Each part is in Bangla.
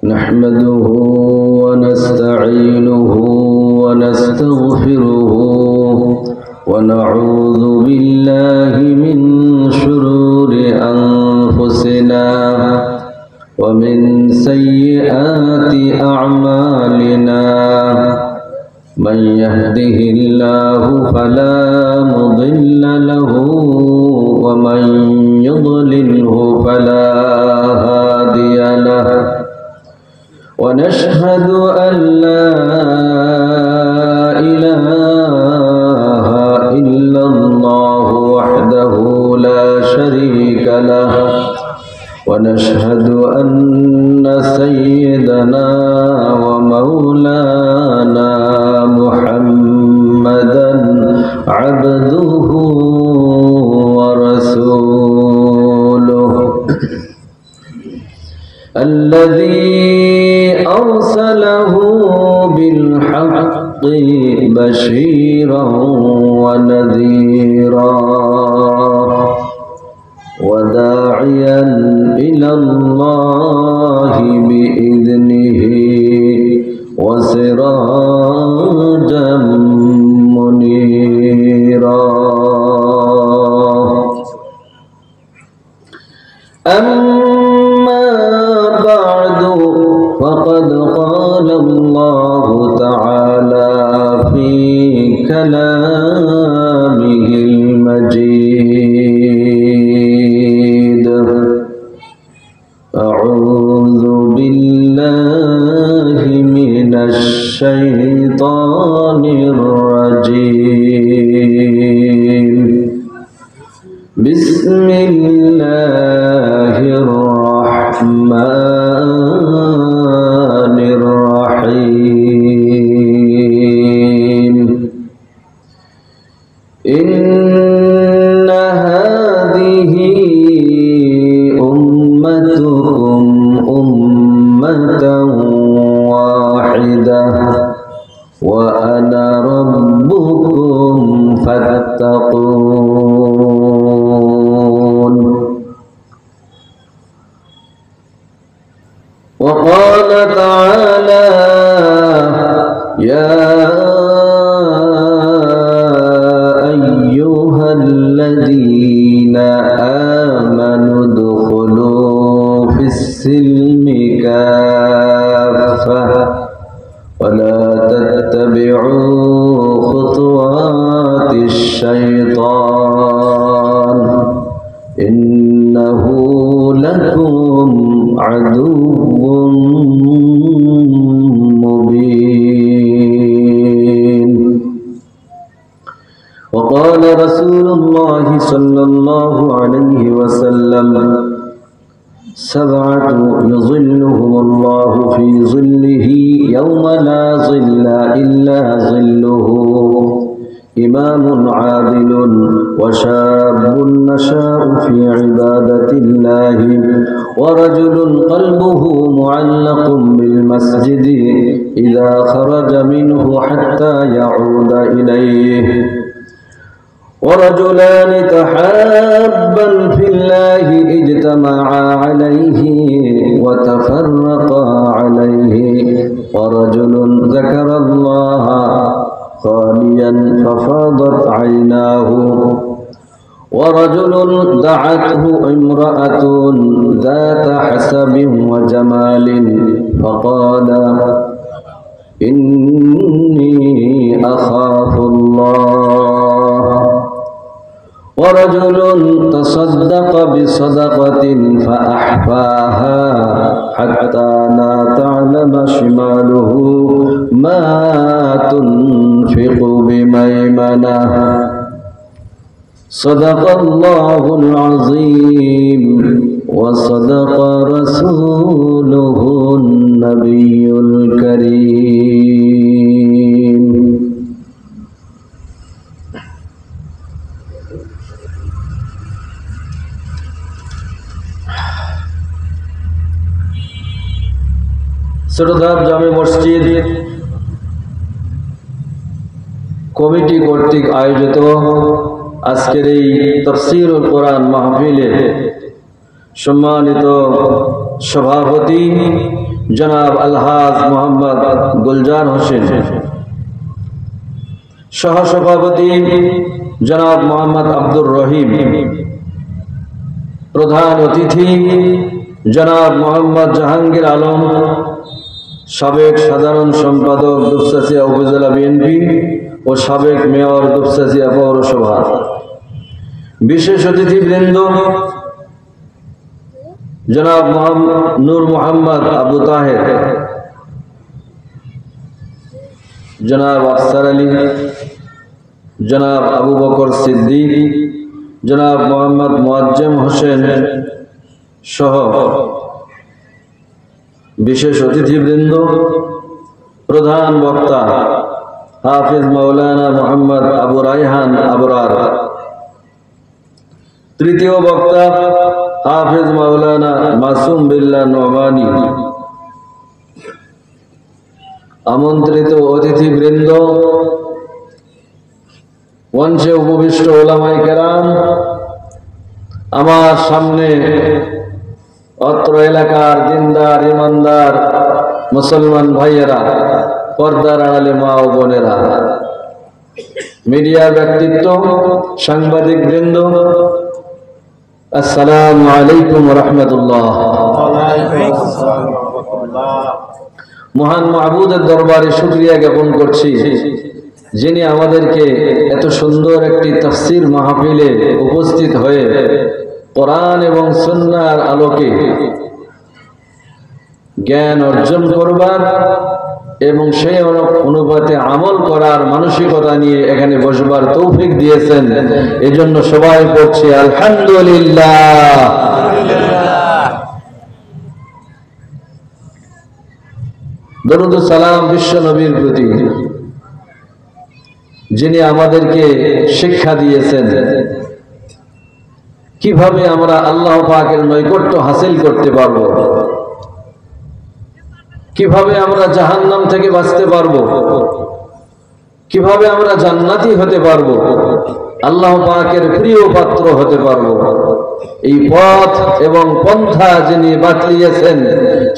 نحمده ونستعينه ونستغفره ونعوذ بالله من شرور أنفسنا ومن سيئات أعمالنا من يهده الله فلا مضل له ومن يضلله فلا هادي له ونشهد أن لا إله إلا الله وحده لا شريك له ونشهد أن سيدنا ومولانا محمدا عبده ورسوله الذي أرسله بالحق بشيرا ونذيرا وداعيا إلى الله بإذنه وسراجا منيرا أما بعد فقد قال الله تعالى في كلامه المجيد أعوذ بالله من الشيطان الرجيم بسم الله الرحمن الرحيم إن هذه أمتكم أمة واحدة وأنا ربكم فاتقون وقال تعالى يا أيها الذين آمنوا ادخلوا في السلم كافة ولا تتبعوا خطوات الشيطان إنه لكم عدو مبين وقال رسول الله صلى الله عليه وسلم سبعة يظلهم الله في ظله يوم لا ظل إلا ظله إمام عادل وشاب نشأ في عبادة الله ورجل قلبه معلق بالمسجد إذا خرج منه حتى يعود إليه ورجلان تحابا في الله اجتمعا عليه وتفرقا عليه ورجل ذكر الله خاليا ففاضت عيناه ورجل دعته امرأة ذات حسب وجمال فقال إني أخاف الله ورجل تصدق بصدقة فأحفاها حتى لا تعلم شماله ما تنفق بميمنه صدق الله العظيم وصدق رسوله النبي الكريم ছোটদার জামে মসজিদ কমিটি কর্তৃক আয়োজিত আজকের এই তাফসীরুল কোরআন মাহফিলে সম্মানিত সভাপতি জনাব আলহাজ মোহাম্মদ গুলজার হোসেন, সহসভাপতি জনাব মোহাম্মদ আব্দুর রহিম, প্রধান অতিথি জনাব মোহাম্মদ জাহাঙ্গীর আলম, সাবেক সাধারণ সম্পাদক দুপচাচিয়া উপজেলা বিএনপি ও সাবেক মেয়র দুপচাচিয়া পৌরসভা, বিশেষ অতিথিবৃন্দ জনাব নূর মোহাম্মদ আবু তাহের, জনাব আফসার আলী, জনাব আবু বকর সিদ্দিক, জনাব মোহাম্মদ মুআজ্জম হোসেন সহ বিশেষ অতিথিবৃন্দ, প্রধান বক্তা হাফিজ মাওলানা মোহাম্মদ আবু রায়হান আবরার, তৃতীয় বক্তা হাফিজ মাওলানা মাসুম বিল্লাহ নোমানী, আমন্ত্রিত অতিথিবৃন্দ, মঞ্চে উপবিষ্ট ওলামায়ে কেরাম, আমার সামনে অত্র এলাকার দিনদার ইমানদার মুসলমান ভাইয়েরা, পর্দার আড়ালে মা ও বোনেরা, মিডিয়ার ব্যক্তিত্ব, সাংবাদিক বৃন্দ, আসসালামু আলাইকুম ওয়া রাহমাতুল্লাহ। মহান মাহবুদের দরবারে শুকরিয়া জ্ঞাপন করছি, যিনি আমাদেরকে এত সুন্দর একটি তাফসীর মাহফিলে উপস্থিত হয়ে কোরআন এবং সুন্নাহর আলোকে জ্ঞান অর্জন করবার এবং সেই অনুপাতে আমল করার মানসিকতা নিয়ে এখানে বসবার তৌফিক দিয়েছেন। এজন্য সবাই পড়ছি আলহামদুলিল্লাহ। দরুদ ও সালাম বিশ্ব নবীর প্রতি, যিনি আমাদেরকে শিক্ষা দিয়েছেন কিভাবে আমরা আল্লাহ পাকের নৈকট্য হাসিল করতে পারব, কিভাবে আমরা জাহান্নাম থেকে বাঁচতে পারব, কিভাবে আমরা জান্নাতি হতে পারব, আল্লাহ পাকের প্রিয় পাত্র হতে পারব। এই পথ এবং পন্থা যিনি বাতলিয়েছেন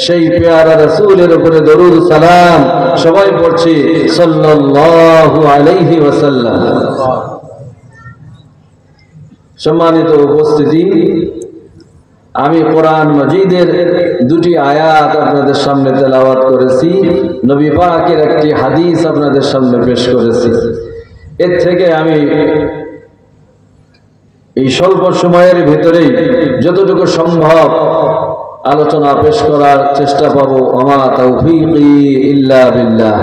সেই পেয়ারা রাসূলের উপরে দরুদ সালাম সবাই পড়ছি সাল্লাল্লাহু আলাইহি ওয়াসাল্লাম। সম্মানিত উপস্থিতি, আমি কোরআন মাজিদের দুটি আয়াত আপনাদের সামনে তেলাওয়াত করেছি, নবী পাকের একটি হাদিস আপনাদের সামনে পেশ করেছি। এর থেকে আমি এই স্বল্প সময়ের ভিতরেই যতটুকু সম্ভব আলোচনা পেশ করার চেষ্টা পাবো। ওমা তাওফীকি ইল্লা বিল্লাহ।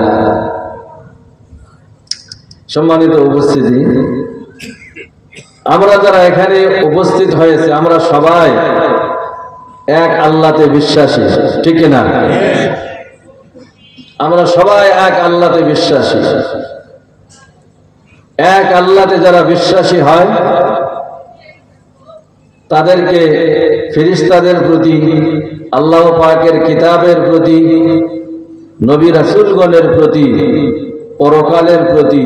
সম্মানিত উপস্থিতি, আমরা যারা এখানে উপস্থিত হয়েছে আমরা সবাই এক আল্লাহতে বিশ্বাসী, ঠিক না? আমরা সবাই এক আল্লাহতে বিশ্বাসী। এক আল্লাহতে যারা বিশ্বাসী হয় তাদেরকে ফেরেশতাদের প্রতি, আল্লাহ পাকের কিতাবের প্রতি, নবী রাসূলগণের প্রতি, পরকালের প্রতি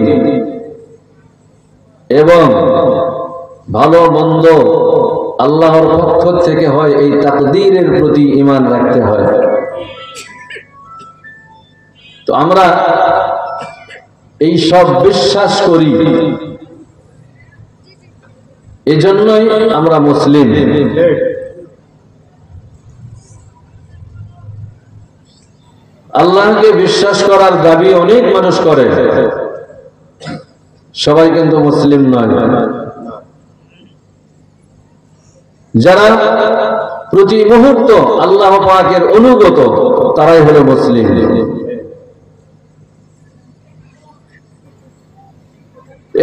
এবং ভালো মন্দ আল্লাহর পক্ষ থেকে হয় এই তাকদীরের প্রতি ঈমান রাখতে হয়। তো আমরা এই সব বিশ্বাস করি, এজন্যই আমরা মুসলিম। আল্লাহকে বিশ্বাস করার দাবি অনেক মানুষ করে, সবাই কিন্তু মুসলিম নয়। যারা প্রতি মুহূর্ত আল্লাহ পাকের অনুগত তারাই হলো মুসলিম।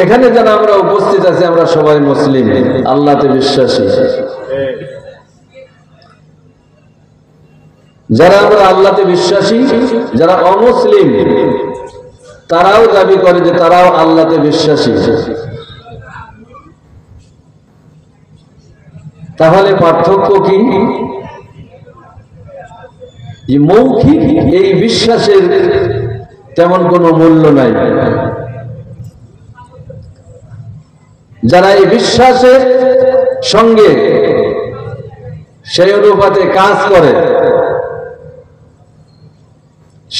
এখানে যারা আমরা উপস্থিত আছি আমরা সবাই মুসলিম, আল্লাহতে বিশ্বাসী। যারা আমরা আল্লাহতে বিশ্বাসী, যারা অমুসলিম তারাও দাবি করে যে তারাও আল্লাহতে বিশ্বাসী। তাহলে পার্থক্য কি? যে মৌখিক এই বিশ্বাসের তেমন কোনো মূল্য নাই। যারা এই বিশ্বাসের সঙ্গে সেই অনুপাতে কাজ করে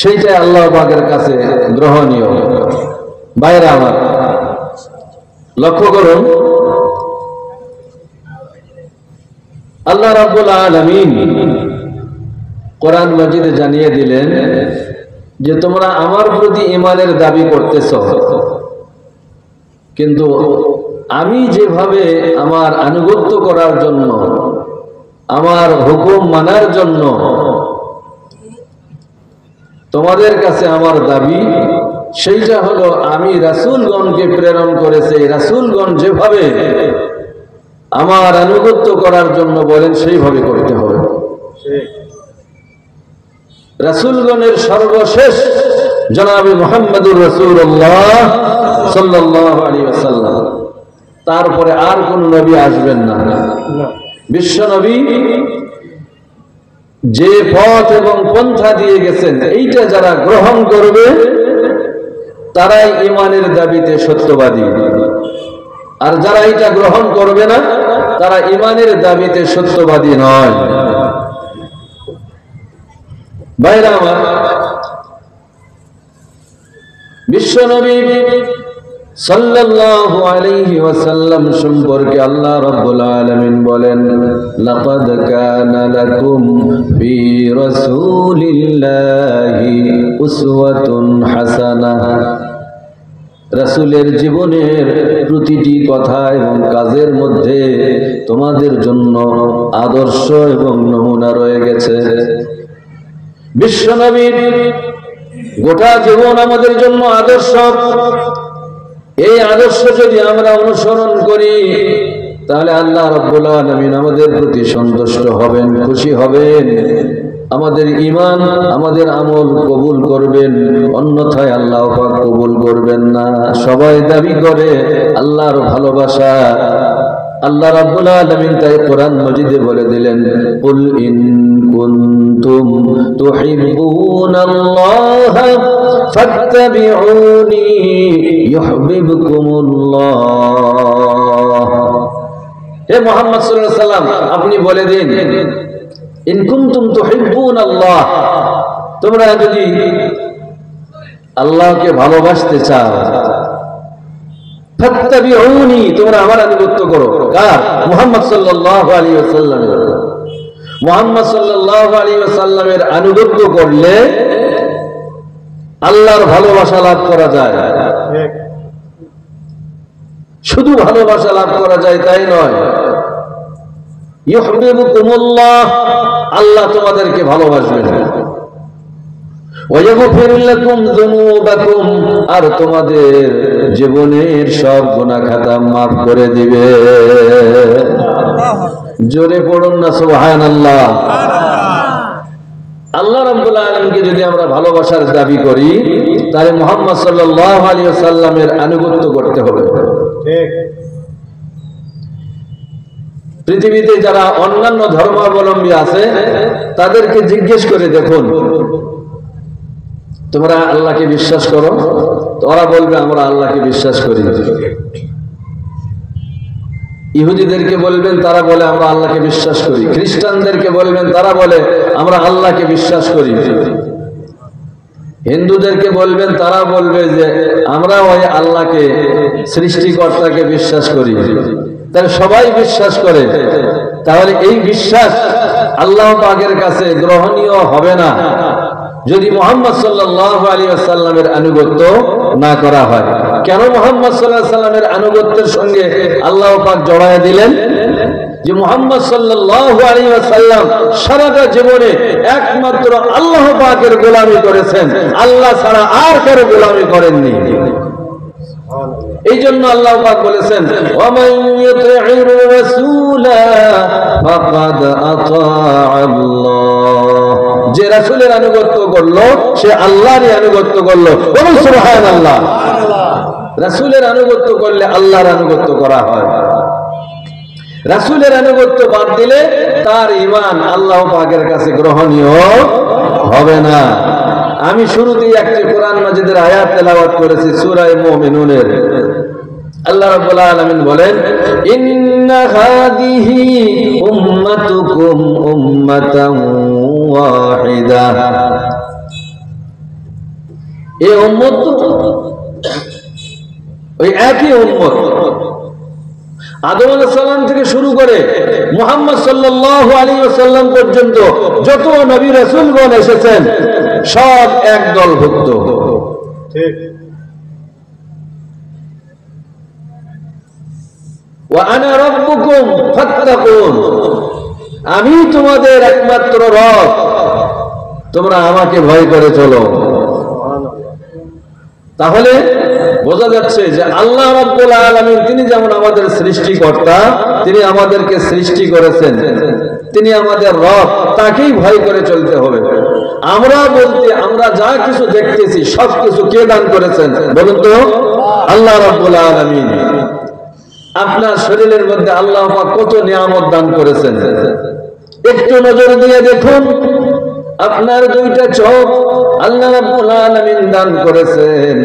সেইটা আল্লাহ পাকের কাছে গ্রহণীয়। বাইরে আমার লক্ষ্য করুন, আল্লাহ রাব্বুল আলামিন কোরআন মাজিদে জানিয়ে দিলেন যে তোমরা আমার প্রতি ঈমানের দাবি করতেছ, কিন্তু আমি যেভাবে আমার আনুগত্য করার জন্য, আমার হুকুম মানার জন্য তোমাদের কাছে আমার দাবি, সেইটা হলো আমি রাসূলগণকে প্রেরণ করেছি। রাসূলগণ যেভাবে আমার আনুগত্য করার জন্য বলেন সেইভাবে করতে হবে। রাসূলগণের সর্বশেষ জনাবে মুহাম্মদুর রাসূলুল্লাহ সাল্লাল্লাহু আলাইহি ওয়াসাল্লাম, তারপরে আর কোন নবী আসবেন না। বিশ্ব নবী যে পথ এবং পন্থা দিয়ে গেছেন, এইটা যারা গ্রহণ করবে তারাই ঈমানের দাবিতে সত্যবাদী, আর যারা এটা গ্রহণ করবে না তারা ঈমানের দাবিতে সত্যবাদী নয়। ভাইরা আমার, বিশ্ব নবী সাল্লাল্লাহু আলাইহি ওয়াসাল্লাম সম্পর্কে আল্লাহ রাব্বুল আলামিন বলেন, লাকাদ কানা লাকুম ফি রাসূলিল্লাহি উসওয়াতুন হাসানাহ। রাসূলের জীবনের প্রতিটি কথা এবং কাজের মধ্যে তোমাদের জন্য আদর্শ এবং নমুনা রয়ে গেছে। বিশ্ব নবীর গোটা জীবন আমাদের জন্য আদর্শ। এই আদর্শ যদি আমরা অনুসরণ করি তাহলে আল্লাহ রাব্বুল আলামিন আমাদের প্রতি সন্তুষ্ট হবেন, খুশি হবেন, আমাদের ঈমান, আমাদের আমল কবুল করবেন, অন্যথায় আল্লাহ পাক কবুল করবেন না। সবাই দাবি করে আল্লাহর ভালোবাসা। আল্লাহ রাব্বুল আলামিন তাই কোরআন মাজিদে বলে দিলেন, কুল ইন কুনতুম তুহিব্বুনাল্লাহ ফাত্তাবিউনি ইউহিব্বুকুমুল্লাহ। হে মুহাম্মদ সাল্লাল্লাহু আলাইহি ওয়াসাল্লাম, আপনি বলে দিন, ইন কুনতুম তুহিব্বুনাল্লাহ, তোমরা যদি আল্লাহকে ভালোবাসতে চাও, ফাত্তাবিউনি, তোমরা আমার আনুগত্য করো। কার? মুহাম্মদ সাল্লাল্লাহু আলাইহি ওয়াসাল্লামের। মুহাম্মদ সাল্লাল্লাহু আলাইহি ওয়াসাল্লামের আনুগত্য করলে আল্লাহর ভালোবাসা লাভ করা যায়। শুধু ভালোবাসা লাভ করা যায় তাই নয়, ইউহিব্বুকুমুল্লাহ, আল্লাহ তোমাদেরকে ভালোবাসবেন। ওয়ায়াগফির লাকুম যুনুবাকুম, আর তোমাদের জীবনের সব গুনাহ খাতা মাফ করে দিবে। জোরে পড়ুন না সুবহানাল্লাহ। আল্লাহ রাব্বুল আলামিনকে যদি আমরা ভালোবাসার দাবি করি তাহলে মুহাম্মদ সাল্লাল্লাহু আলাইহি ওয়াসাল্লামের আনুগত্য করতে হবে। ঠিক। পৃথিবীতে যারা অন্যান্য ধর্মাবলম্বী আছে তাদেরকে জিজ্ঞেস করে দেখুন, তোমরা আল্লাহকে বিশ্বাস করো? ওরা বলবে আমরা আল্লাহকে বিশ্বাস করি। ইহুদিদেরকে বলবেন, তারা বলে আমরা আল্লাহকে বিশ্বাস করি। খ্রিস্টানদেরকে বলবেন, তারা বলে আমরা আল্লাহকে বিশ্বাস করি। হিন্দুদেরকে বলবেন, তারা বলবে যে আমরা ওই আল্লাহকে, সৃষ্টিকর্তাকে বিশ্বাস করি। তাহলে সবাই বিশ্বাস করে, তাহলে এই বিশ্বাস আল্লাহ পাকের কাছে গ্রহণীয় হবে না যদি মুহাম্মদ সাল্লাল্লাহু আলাইহি ওয়াসাল্লামের আনুগত্য না করা হয়। কেন মুহাম্মদ সাল্লাল্লাহু আলাইহি ওয়াসাল্লামের আনুগত্যের সঙ্গে আল্লাহ পাক জড়ায় দিলেন? যে মুহাম্মদ সাল্লাল্লাহু আলাইহি ওয়াসাল্লাম সারাটা জীবনে একমাত্র আল্লাহ পাকের গোলামি করেছেন, আল্লাহ ছাড়া আর কারো গোলামি করেননি। এই জন্য আল্লাহ পাক বলেছেন, ওয়ামান ইউতি'র রাসূলা ফাকাদ আতা'আল্লাহ, যে রাসূলের আনুগত্য করলো সে আল্লাহরই আনুগত্য করলো। বলুন সুবহানাল্লাহ। রাসূলের আনুগত্য করলে আল্লাহর আনুগত্য করা হয়। রাসূলের আনুগত্য বাদ দিলে তার ঈমান আল্লাহ পাকের কাছে গ্রহণীয় হবে না। আমি শুরুতেই একটি কোরআন মাজিদের আয়াত তেলাওয়াত করেছি, সূরা মুমিনুনের। আল্লাহ রাব্বুল আলামিন বলেন, ইন্না হাদিহি উম্মাতুকুম উম্মাতান ওয়াহিদা, এই উম্মত ওই একই উম্মত। আদম আলাইহিস সালাম থেকে শুরু করে মুহাম্মদ সাল্লাল্লাহু আলাইহি ওয়াসাল্লাম পর্যন্ত যত নবী রাসূলগণ এসেছেন সব এক দলভুক্ত। ঠিক। ওয়া আনা রাব্বুকুম ফাত্তাকুন, আমি তোমাদের একমাত্র রব, তোমরা আমাকে ভয় করে চলো। তাহলে বোঝা যাচ্ছে যে আল্লাহ রাব্বুল আলামিন তিনি যেমন আমাদের সৃষ্টিকর্তা, তিনি আমাদেরকে সৃষ্টি করেছেন, তিনি আমাদের রব, তাকেই ভয় করে চলতে হবে। আমরা বলতে আমরা যা কিছু দেখতেছি সব কিছু কে দান করেছেন বলুন তো? আল্লাহ রাব্বুল আলামিন। আপনার শরীরের মধ্যে আল্লাহ পাক কত নিয়ামত দান করেছেন, একটু নজর দিয়ে দেখুন। আপনার দুইটা চোখ আল্লাহ রাব্বুল আলামিন দান করেছেন,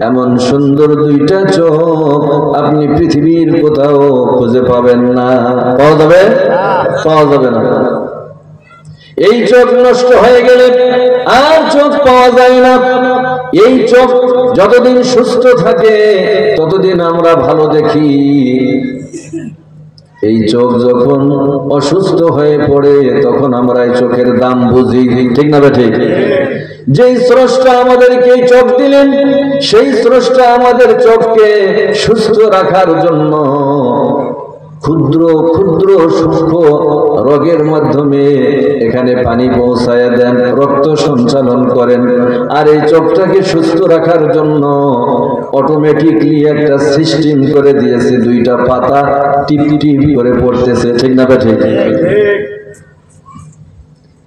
এমন সুন্দর দুইটা চোখ আপনি পৃথিবীর কোথাও খুঁজে পাবেন না। পাওয়া যাবে? পাওয়া যাবে না। এই চোখ নষ্ট হয়ে গেলে আর চোখ পাওয়া যায় না। এই চোখ যতদিন সুস্থ থাকে ততদিন আমরা ভালো দেখি। এই চোখ যখন অসুস্থ হয়ে পড়ে তখন আমরা এই চোখের দাম বুঝি, ঠিক না ঠিক? যেই স্রষ্টা আমাদেরকে এই চোখ দিলেন সেই স্রষ্টা আমাদের চোখকে সুস্থ রাখার জন্য ক্ষুদ্র ক্ষুদ্র সূক্ষ্ম রোগের মাধ্যমে এখানে পানি পৌঁছায় দেন, রক্ত সঞ্চালন করেন। আর এই চোখটাকে সুস্থ রাখার জন্য অটোমেটিকলি একটা সিস্টেম করে দিয়েছে, দুইটা পাতা টিপ টিপ করে পড়তেছে, ঠিক না ঠিক?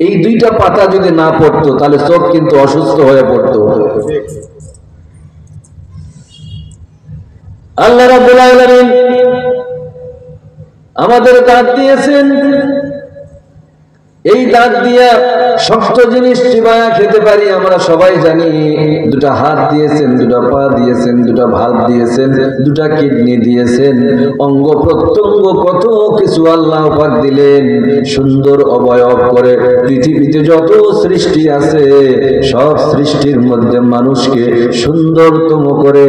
এই দুইটা পাতা যদি না পড়তো তাহলে চোখ কিন্তু অসুস্থ হয়ে পড়তো। আল্লাহ রাব্বুল আলামিন আমাদের দাঁত দিয়েছেন, এই দাঁত দিয়া শক্ত জিনিস চিবায়া খেতে পারি আমরা সবাই জানি। দুটা হাত দিয়েছেন, দুটা পা দিয়েছেন, দুটা ভাত দিয়েছেন, দুটা কিডনি দিয়েছেন, অঙ্গ প্রত্যঙ্গ কত কিছু আল্লাহ পাক দিলেন সুন্দর অবয়ব করে। পৃথিবীতে যত সৃষ্টি আছে সব সৃষ্টির মধ্যে মানুষকে সুন্দরতম করে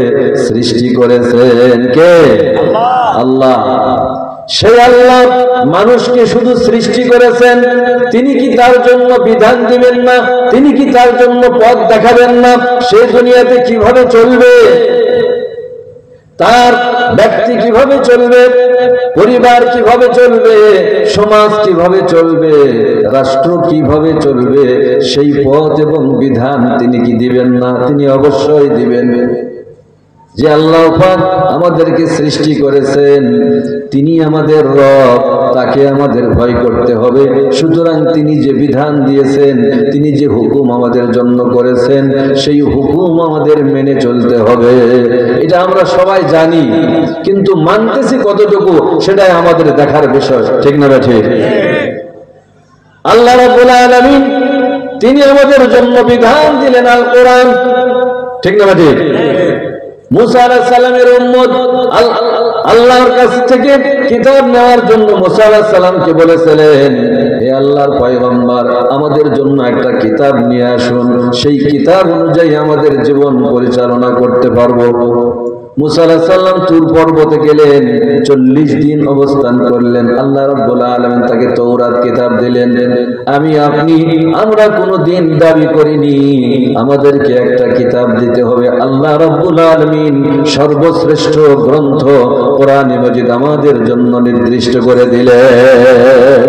সৃষ্টি করেছেন কে? আল্লাহ। সেই আল্লাহ মানুষকে শুধু সৃষ্টি করেছেন, তিনি কি তার জন্য বিধান দিবেন না? তিনি কি তার জন্য পথ দেখাবেন না? সে দুনিয়াতে কিভাবে চলবে, তার ব্যক্তি কিভাবে চলবে, পরিবার কিভাবে চলবে, সমাজ কিভাবে চলবে, রাষ্ট্র কিভাবে চলবে, সেই পথ এবং বিধান তিনি কি দিবেন না? তিনি অবশ্যই দিবেন। যে আল্লাহ পাক আমাদেরকে সৃষ্টি করেছেন তিনি আমাদের রব, তাকে আমাদের ভয় করতে হবে। সুতরাং তিনি যে বিধান দিয়েছেন, তিনি যে হুকুম আমাদের জন্য করেছেন সেই হুকুম আমাদের মেনে চলতে হবে। এটা আমরা সবাই জানি, কিন্তু মানতেছি কতটুকু সেটাই আমাদের দেখার বিষয়, ঠিক না ঠিক? আল্লাহ রাব্বুল আলামিন তিনি আমাদের জন্য বিধান দিলেন আল কোরআন, ঠিক না ঠিক? মুসা আলাইহিস সালামের উম্মত আল্লাহর কাছ থেকে কিতাব নেওয়ার জন্য মুসা আলাইহিস সালামকে বলেছিলেন, হে আল্লাহর পয়গম্বর আমাদের জন্য একটা কিতাব নিয়ে আসুন, সেই কিতাব অনুযায়ী আমাদের জীবন পরিচালনা করতে পারবো। মুসা আলাইহিস সালাম তুর পর্বতে গেলেন, 40 দিন অবস্থান করলেন। আল্লাহ রাব্বুল আলামিন তাকে তৌরাত কিতাব দিলেন। আমরা কোনোদিন দাবি করিনি আমাদেরকে একটা কিতাব দিতে হবে। আল্লাহ রাব্বুল আলামিন সর্বশ্রেষ্ঠ গ্রন্থ কোরআন মাজিদ আমাদের জন্য নির্দিষ্ট করে দিলেন।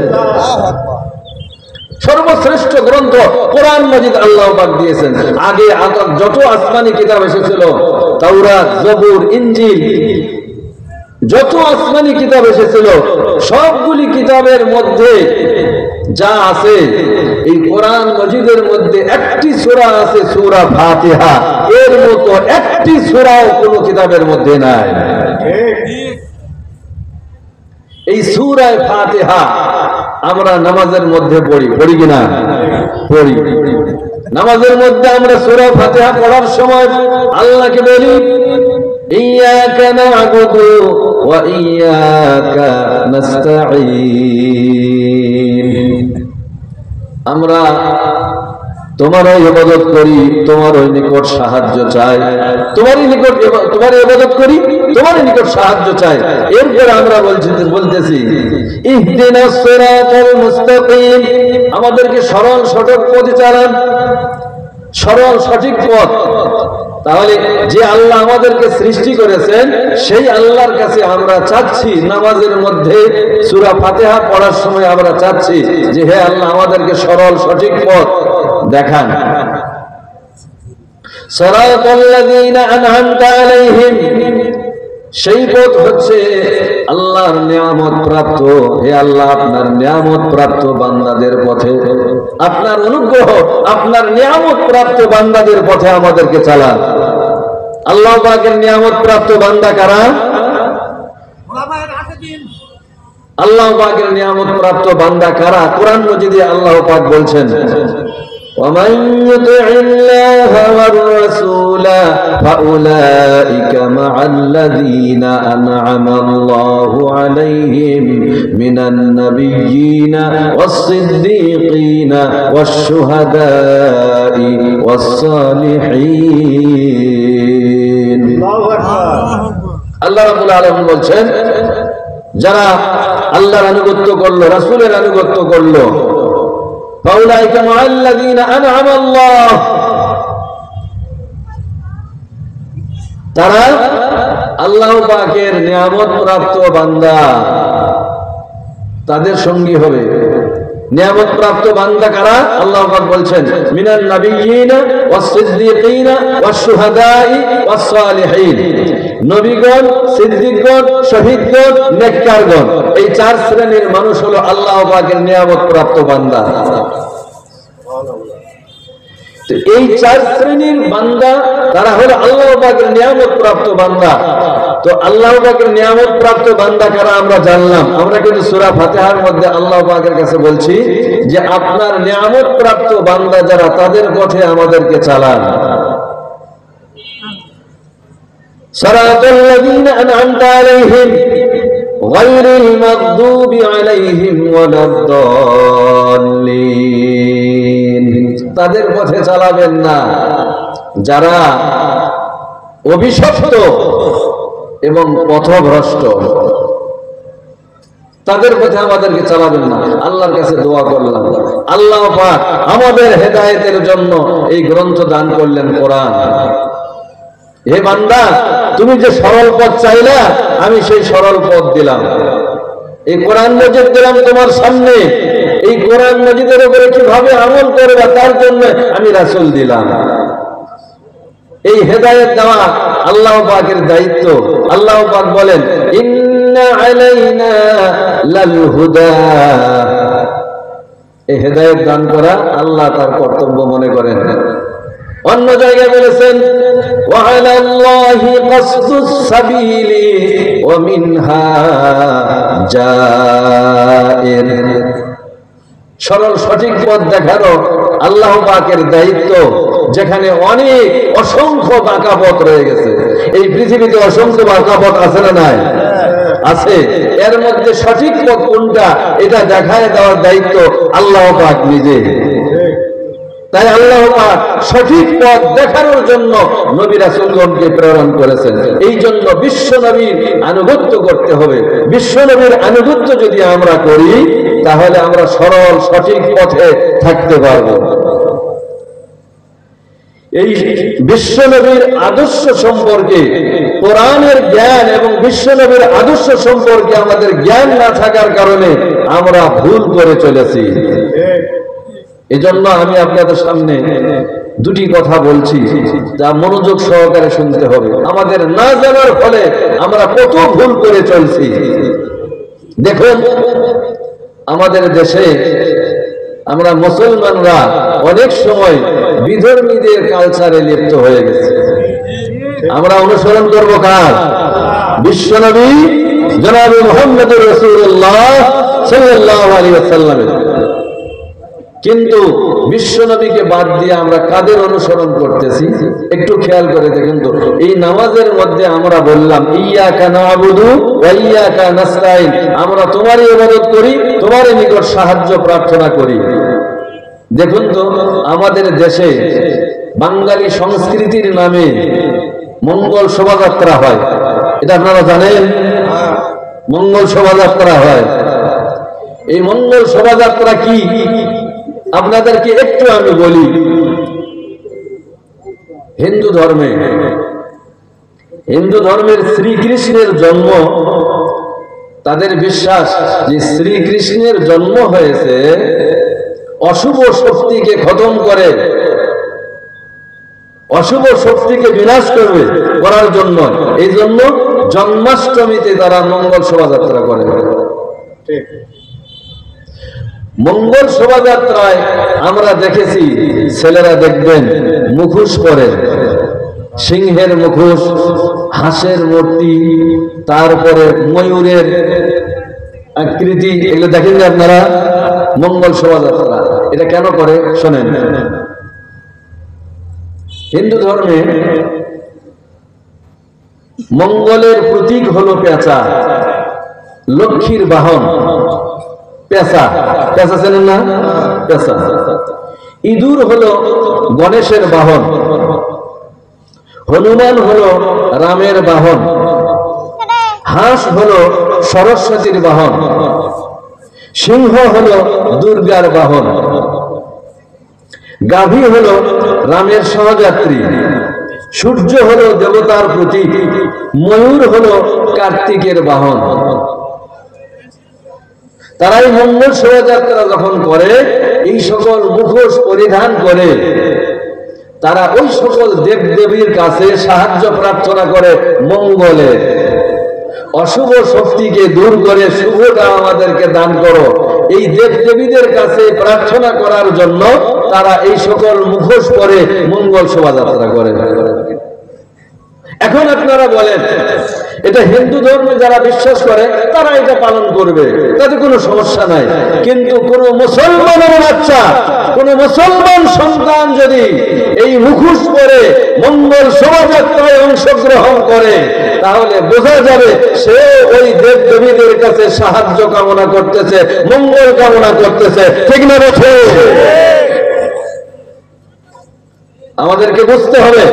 সর্বশ্রেষ্ঠ গ্রন্থ কোরআন মাজিদ আল্লাহ পাক দিয়েছেন। আগে যত আসমানি কিতাব এসেছিল, তাওরাত, জবুর, ইনজিল, যত আসমানি কিতাব এসেছিল সবগুলি কিতাবের মধ্যে যা আছে এই কোরআন মাজিদের মধ্যে একটি সূরা আছে, সূরা ফাতিহা। এর মতো একটি সূরাও কোনো কিতাবের মধ্যে নাই। এই সূরা ফাতিহা আমরা নামাজের মধ্যে পড়ি কিনা? পড়ি। নামাজের মধ্যে আমরা সূরা ফাতিহা পড়ার সময় আল্লাহকে বলি ইয়াকা না'বুদু ওয়া ইয়াকা নাস্তাঈন। আমরা তোমারই ইবাদত করি, তোমারই নিকট সাহায্য চাই, তোমারই ইবাদত করি, তোমারই নিকট সাহায্য চাই। এরপর আমরা বলতেছি ইহদিনাস সিরাতাল মুস্তাকিম, আমাদেরকে সরল সঠিক পথে চালান, সরল সঠিক পথ। তাহলে যে আল্লাহ আমাদেরকে সৃষ্টি করেছেন সেই আল্লাহর কাছে আমরা চাচ্ছি, নামাজের মধ্যে সূরা ফাতিহা পড়ার সময় আমরা চাচ্ছি যে হে আল্লাহ আমাদেরকে সরল সঠিক পথ দেখান। সিরাতাল্লাযীনা আন'আমতা আলাইহিম, সেই পথ হচ্ছে আল্লাহর নিয়ামত প্রাপ্ত। হে আল্লাহ আপনার নিয়ামত প্রাপ্ত বান্দাদের পথে, আপনার অনুগ্রহ, আপনার নিয়ামত প্রাপ্ত বান্দাদের পথে আমাদেরকে চালান। আল্লাহ পাকের নিয়ামত প্রাপ্ত বান্দা কারা? আল্লাহ পাকের নিয়ামত প্রাপ্ত বান্দা কারা? কোরআন মাজিদে আল্লাহ পাক বলছেন ومن يطع الله والرسول فأولئك مع الذين أنعم الله عليهم من النبيين والصديقين والشهداء والصالحين। আল্লাহ রাব্বুল আলামিন বলছেন যারা আল্লাহর আনুগত্য করলো, রাসূলের আনুগত্য করলো, فأولئك مع الذين أنعم الله, তারা আল্লাহ পাকের নিয়ামত প্রাপ্ত বান্দা, তাদের সঙ্গী হবে। নিয়ামত প্রাপ্ত বান্দা কারা? আল্লাহ পাক বলছেন মিনান নাবিয়্যিনা ওয়াস সিদ্দীকিনা ওয়াস শুহাদাই ওয়াস সালিহিন, নবীগণ, সিদ্দিকগণ, শহীদগণ, নেককারগণ, এই চার শ্রেণীর মানুষ হলো আল্লাহ পাকের নিয়ামত প্রাপ্ত বান্দা। তো এই চার শ্রেণীর বান্দা তারা হলো আল্লাহ পাকের নিয়ামত প্রাপ্ত বান্দা। তো আল্লাহ পাকের নিয়ামত প্রাপ্ত বান্দা কারা আমরা জানলাম। আমরা কিন্তু সূরা ফাতিহার মধ্যে আল্লাহ পাকের কাছে বলছি যে আপনার নিয়ামত প্রাপ্ত বান্দা যারা, তাদের পথে আমাদেরকে চালান। সিরাতাল্লাযীনা আন'আমতা আলাইহিম গায়রিল মাগদুবি আলাইহিম ওয়ালাদ-দাল্লিন, তাদের পথে চালাবেন না যারা অভিশপ্ত এবং পথভ্রষ্ট, তাদের পথে আমাদেরকে চালাবেন না। আল্লাহর কাছে দোয়া করলাম, আল্লাহ পাক আমাদের হেদায়েতের জন্য এই গ্রন্থ দান করলেন, কোরআন। হে বান্দা, তুমি যে সরল পথ চাইলা, আমি সেই সরল পথ দিলাম। এই কোরআন মাজিদ দিলাম তোমার সামনে। এই কোরআন মাজিদের উপরে কিভাবে আমল করবে তার জন্য আমি রাসূল দিলাম। এই হেদায়েত দেওয়া আল্লাহ পাকের দায়িত্ব। আল্লাহ পাক বলেন ইন্না আলাইনা লাল হুদা, এই হেদায়েত দান করা আল্লাহ তার কর্তব্য মনে করেন। অন্য জায়গায় বলেছেন ওয়া আলাল্লাহি কাসদুস সাবিলি ওয়া মিনহা জাইর, সরল সঠিক পথ দেখানো আল্লাহ পাকের দায়িত্ব। যেখানে অনেক অসংখ্য বাঁকা পথ রয়ে গেছে, এই পৃথিবীতে অসংখ্য বাঁকা পথ আছে না নাই? আছে। এর মধ্যে সঠিক পথ কোনটা এটা দেখায় দেওয়ার দায়িত্ব আল্লাহ পাক নিজে। তাই আল্লাহ পাক সঠিক পথ দেখানোর জন্য নবী রাসূলগণকে প্রেরণ করেছেন। এই জন্য বিশ্ব নবীর আনুগত্য করতে হবে। বিশ্ব নবীর আনুগত্য যদি আমরা করি তাহলে আমরা সরল সঠিক পথে থাকতে পারবো। এই বিশ্ব নবীর আদর্শ সম্পর্কে, কোরআনের জ্ঞান এবং বিশ্ব নবীর আদর্শ সম্পর্কে আমাদের জ্ঞান না থাকার কারণে আমরা ভুল করে চলেছি। এজন্য আমি আপনাদের সামনে দুটি কথা বলছি, যা মনোযোগ সহকারে শুনতে হবে। আমাদের না জানার ফলে আমরা কত ভুল করে চলছি। দেখুন, আমাদের দেশে আমরা মুসলমানরা অনেক সময় বিধর্মীদের কালচারে লিপ্ত হয়ে গেছে। আমরা অনুসরণ করবো কার? বিশ্বনবী জনাবে মুহাম্মদুর রাসূলুল্লাহ সাল্লাল্লাহু আলাইহি ওয়াসাল্লামের। কিন্তু বিশ্বনবীকে বাদ দিয়ে আমরা কাদের অনুসরণ করতেছি একটু খেয়াল করে দেখেন তো। এই নামাজের মধ্যে আমরা বললাম ইয়্যাকা না'বুদু ওয়া ইয়্যাকা নাস্তাইন, আমরা তোমারই ইবাদত করি, তোমারই নিকট সাহায্য প্রার্থনা করি। দেখুন তো আমাদের দেশে বাঙালি সংস্কৃতির নামে মঙ্গল শোভাযাত্রা হয়, এটা আপনারা জানেন? মঙ্গল শোভাযাত্রা হয়। এই মঙ্গল শোভাযাত্রা কি আপনাদেরকে একটু আমি বলি। হিন্দু ধর্মের শ্রীকৃষ্ণের জন্ম, তাদের বিশ্বাস যে শ্রীকৃষ্ণের জন্ম হয়েছে অশুভ শক্তিকে খতম করে, অশুভ শক্তিকে বিনাশ করার জন্য। এই জন্য জন্মাষ্টমীতে তারা মঙ্গল শোভাযাত্রা করে। মঙ্গল শোভাযাত্রায় আমরা দেখেছি ছেলেরা দেখবেন মুখোশ পরে, সিংহের মুখোশ, হাঁসের মূর্তি, তারপরে ময়ূরের আকৃতি, এগুলো দেখেন না আপনারা? মঙ্গল শোভাযাত্রা এটা কেন করে শোনেন। হিন্দু ধর্মে মঙ্গলের প্রতীক হলো পেঁচা, লক্ষ্মীর বাহন পেঁচা। পেঁচা চেনেন না? পেঁচা। ইঁদুর হলো গণেশের বাহন, হনুমান হলো রামের বাহন, হাঁস হলো সরস্বতীর বাহন, সিংহ হলো দুর্গার বাহন, গাভী হলো রামের সহযাত্রী, সূর্য হলো দেবতার প্রতীক, ময়ূর হলো কার্তিকের বাহন। তারাই মঙ্গল শোভাযাত্রা যখন করে এই সকল মুখোশ পরিধান করে তারা ওই সকল দেবদেবীর কাছে সাহায্য প্রার্থনা করে মঙ্গলের। অশুভ শক্তিকে দূর করে শুভটা আমাদেরকে দান করো, এই দেবদেবীদের কাছে প্রার্থনা করার জন্য তারা এই সকল মুখোশ পরে মঙ্গল শোভাযাত্রা করে। এখন আপনারা বলেন এটা হিন্দু ধর্মে যারা বিশ্বাস করে তারা এটা পালন করবে, তাতে কোনো সমস্যা নাই। কিন্তু কোন মুসলমানের বাচ্চা, কোন মুসলমান সন্তান যদি এই মুখোশ পরে মঙ্গল শোভাযাত্রায় অংশগ্রহণ করে তাহলে বোঝা যাবে সে ওই দেবদেবীদের কাছে সাহায্য কামনা করতেছে, মঙ্গল কামনা করতেছে। ঠিক না? বলছে আমাদেরকে বুঝতে হবে।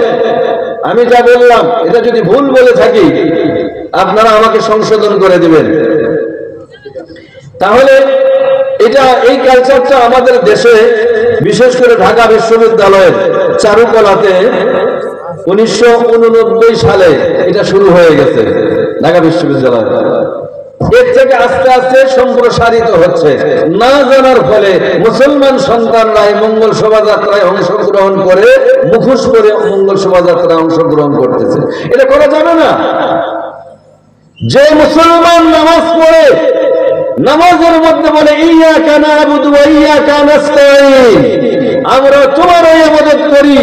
আমি যা বললাম এটা যদি ভুল বলে থাকি আপনারা আমাকে সংশোধন করে দিবেন। তাহলে এই কালচারটা আমাদের দেশে, বিশেষ করে ঢাকা বিশ্ববিদ্যালয়ের চারুকলাতে 1989 সালে এটা শুরু হয়ে গেছে ঢাকা বিশ্ববিদ্যালয়। এর থেকে আস্তে আস্তে সম্প্রসারিত হচ্ছে। না জানার ফলে মুসলমান সন্তানরা মঙ্গল শোভাযাত্রায় অংশগ্রহণ করে মুখোশ পরে মঙ্গল শোভাযাত্রায় অংশগ্রহণ করতেছে। এটা করা যাবে না। যে মুসলমান নামাজ পড়ে নামাজের মধ্যে বলে ইয়্যাকা না'বুদু ওয়া ইয়্যাকা নাস্তাঈন, আমরা তোমারই ইবাদত করি,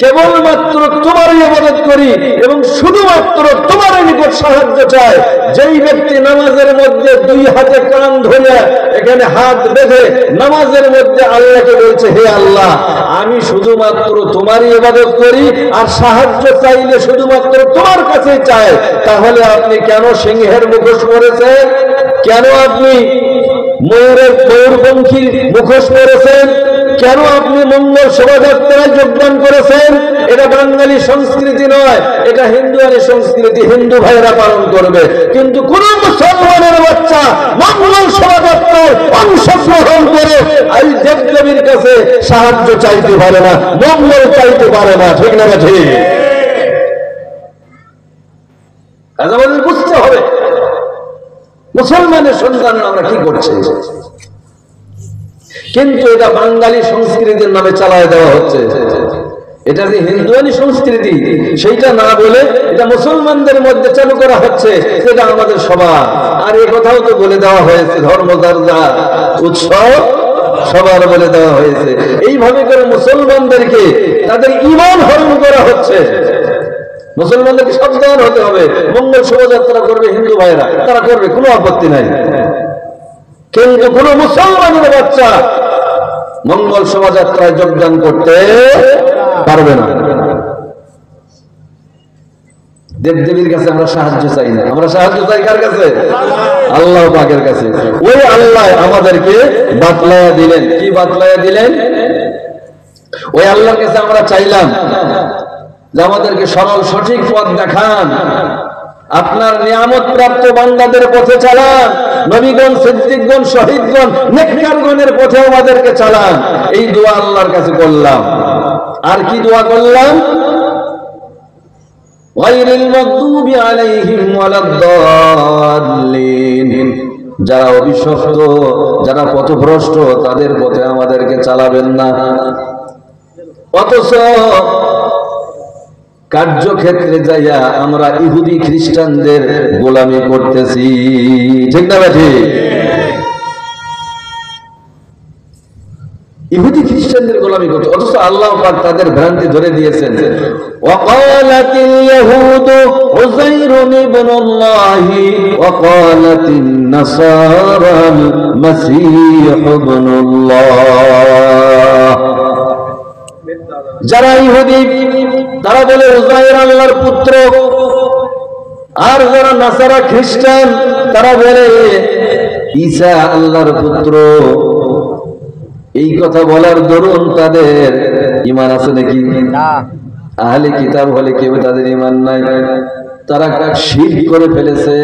কেবলমাত্র তোমারই ইবাদত করি এবং শুধুমাত্র তোমারই নিকট সাহায্য চাই। যেই ব্যক্তি নামাজের মধ্যে দুই হাতে কান ধরে এখানে হাত বেঁধে নামাজের মধ্যে আল্লাহকে বলছে, হে আল্লাহ আমি শুধুমাত্র তোমারই ইবাদত করি আর সাহায্য চাইলে শুধুমাত্র তোমার কাছে চাই, তাহলে আপনি কেন সিংহের মুখোশ পরেছেন? কেন আপনি ময়ূরপঙ্খী মুখোশ পরেছেন? কেন আপনি মঙ্গল শোভাযাত্রায় যোগদান করেছেন? এটা বাঙালি সংস্কৃতি নয়, এটা হিন্দুয়ানি সংস্কৃতি, হিন্দু ভাইরা পালন করবে। কিন্তু কোন মুসলমানের বাচ্চা মঙ্গল শোভাযাত্রায় অংশগ্রহণ করে এই দেবদেবীর কাছে সাহায্য চাইতে পারে না, মঙ্গল চাইতে পারে না। ঠিক না? ঠিক। আমাদের বুঝতে হবে মুসলমানের সন্তানরা আমরা কি করছি। কিন্তু এটা বাঙালি সংস্কৃতির নামে চালায় দেওয়া হচ্ছে। এটা যে হিন্দুয়ানি সংস্কৃতি সেইটা না বলে এটা মুসলমানদের মধ্যে চালু করা হচ্ছে, সেটা আমাদের সবার। আর এ কথাও তো বলে দেওয়া হয়েছে ধর্মযাত্রা উৎসব সবার বলে দেওয়া হয়েছে। এইভাবে করে মুসলমানদেরকে তাদের ঈমান হরণ করা হচ্ছে। মুসলমানদেরকে সাবধান হতে হবে। মঙ্গল শোভাযাত্রা করবে হিন্দু ভাইরা, তারা করবে, কোনো আপত্তি নাই। কিন্তু কোন মুসলমানের বাচ্চা মঙ্গল শোভাযাত্রায় যোগদান করতে পারবে না। দেবদেবীর কাছে আমরা সাহায্য চাই না, আমরা সাহায্য চাই কার কাছে? আল্লাহ পাকের কাছে। ওই আল্লাহ আমাদেরকে বাতলায়া দিলেন। কি বাতলায়া দিলেন? ওই আল্লাহর কাছে আমরা চাইলাম যে আমাদেরকে সরল সঠিক পথ দেখান, আপনার নিয়ামত প্রাপ্ত বান্দাদের পথে চালান, নবীগণ, সিদ্দিকগণ, শহীদগণ, নেককারগণের পথে আমাদেরকে চালান। এই দোয়া আল্লাহর কাছে করলাম। আর কি দোয়া করলাম? গায়রিল মাগদুবি আলাইহিম ওয়ালাদ-দাল্লিন, যারা অভিশপ্ত, যারা পথভ্রষ্ট, তাদের পথে আমাদেরকে চালাবেন না। অথচ কার্যক্ষেত্রে যাইয়া আমরা ইহুদি খ্রিস্টানদের গোলামি করতেছি, ঠিক না ভাই? ইহুদি খ্রিস্টানদের গোলামি করতে, অথচ আল্লাহ পাক তাদের ভ্রান্তি ধরে দিয়েছেন। ওয়াকালাতিল ইয়াহুদু উযাইরুন ইবনুল্লাহি ওয়াকালাতিন নাসারাল মাসীহ ইবনুল্লাহ। যারা ইহুদি তারা বলে উযাইর আল্লাহর পুত্র, আর যারা নাসারা খ্রিস্টান তারা বলে ঈসা আল্লাহর পুত্র। এই কথা বলার দরুন তাদের ঈমান আছে নাকি? আহলে কিতাব হলে কেউ তাদের ঈমান নাই। তারা শিরক করে ফেলেছে,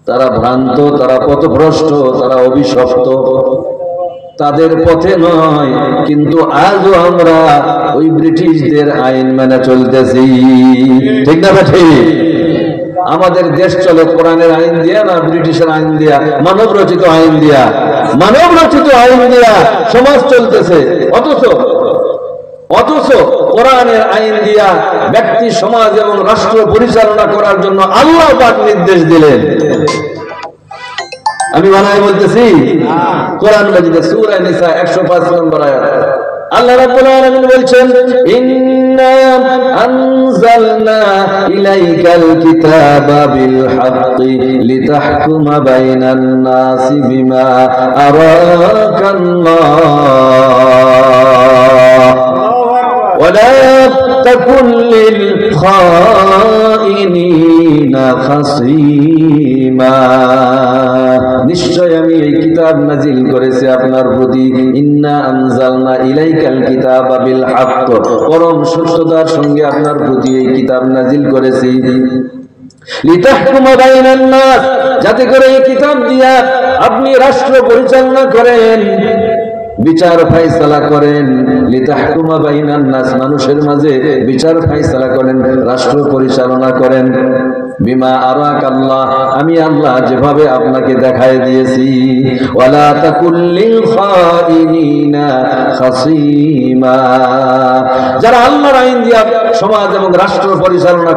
তারা ভ্রান্ত, তারা পথভ্রষ্ট, তারা অভিশপ্ত, তাদের পথে নয়। কিন্তু আজও আমরা ওই ব্রিটিশদের আইন মেনে চলতেছি, ঠিক না ভাই? আমাদের দেশ চলে কোরআনের আইন দিয়া না ব্রিটিশের আইন দিয়া? মানব রচিত আইন দিয়া, মানব রচিত আইন দিয়া সমাজ চলতেছে। অথচ কোরআনের আইন দিয়া ব্যক্তি, সমাজ এবং রাষ্ট্র পরিচালনা করার জন্য আল্লাহ পাক নির্দেশ দিলেন। আমি বানায় বলতেছি, কোরআন মাজিদে সূরা নিসা 105 নম্বর আয়াত আল্লাহ রাব্বুল আলামিন বলছেন, ইন্না আনজালনা ইলাইকাল কিতাবা বিল হাক্কি লিতাহকুমা বাইনান নাসি বিমা আরাকাল্লাহ ওয়া লা তাকুন লিল খাইনিনা খাসীমা। নিশ্চয় আমি এই কিতাব নাজিল করেছি আপনার প্রতি। ইন্না আনজালনা ইলাইকাল কিতাবা বিল হক, পরম সত্যতার সঙ্গে আপনার প্রতি এই কিতাব নাজিল করেছি। লিতাহকুমা বাইনান নাস, যাতে করে এই কিতাব দিয়া আপনি রাষ্ট্র পরিচালনা করেন, বিচার ফায়সালা করেন। লিতাহকুমা বাইনান নাস, মানুষের মাঝে বিচার ফায়সালা করেন, রাষ্ট্র পরিচালনা করেন। বিমা আরাকাল্লাহ, আমি আল্লাহ যেভাবে আপনাকে দেখায় দিয়েছি। ওয়ালা তাকুল লিল খাইনিনা খাসীমা, যারা আল্লাহর আইন দিয়া সমাজ এবং রাষ্ট্র পরিচালনা